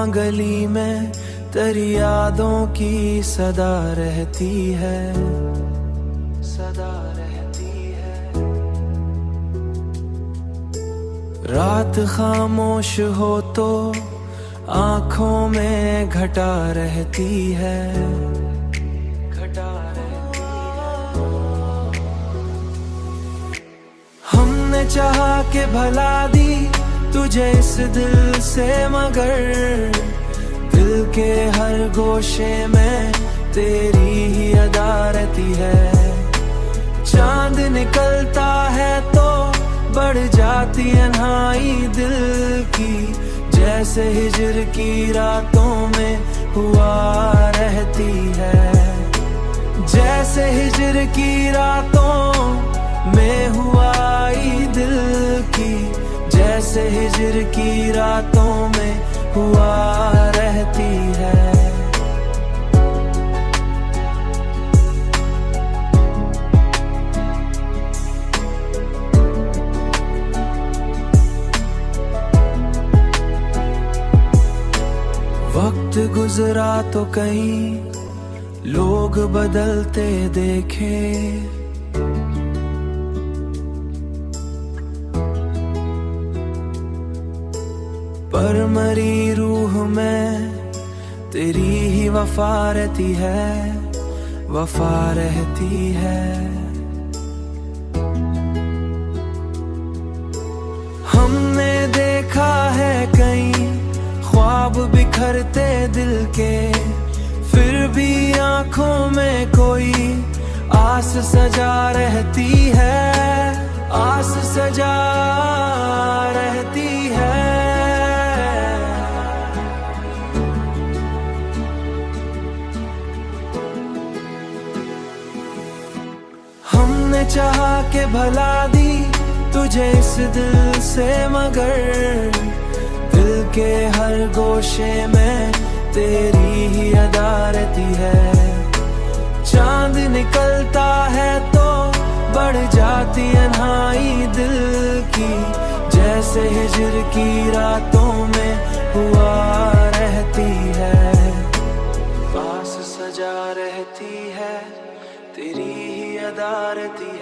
यहाँ गली में तेरी यादों की सदा रहती है, सदा रहती है। रात खामोश हो तो आंखों में घटा रहती है, घटा रहती है। हमने चाहा के भला दी तुझे इस दिल से, मगर दिल के हर गोशे में तेरी ही अदा रहती है। चांद निकलता है तो बढ़ जाती अन्हाई दिल की, जैसे हिजर की रातों में हुआ रहती है, जैसे हिजर की रातों में हुआ दिल की, जैसे हिजर की रातों में हुआ रहती है। वक्त गुजरा तो कहीं लोग बदलते देखे, पर मरी रूह में तेरी ही वफा रहती है, वफा रहती है। हमने देखा है कई ख्वाब बिखरते दिल के, फिर भी आंखों में कोई आस सजा रहती है, आस सजा रहती है। हमने चाहा के भला दी तुझे इस दिल से, मगर दिल के हर गोशे में तेरी ही अदा रहती है। चांद निकलता है तो बढ़ जाती अन्हाई दिल की, जैसे हिजर की रातों में हुआ रहती है। पास सजा रहती है, तेरी ही अदा रहती है।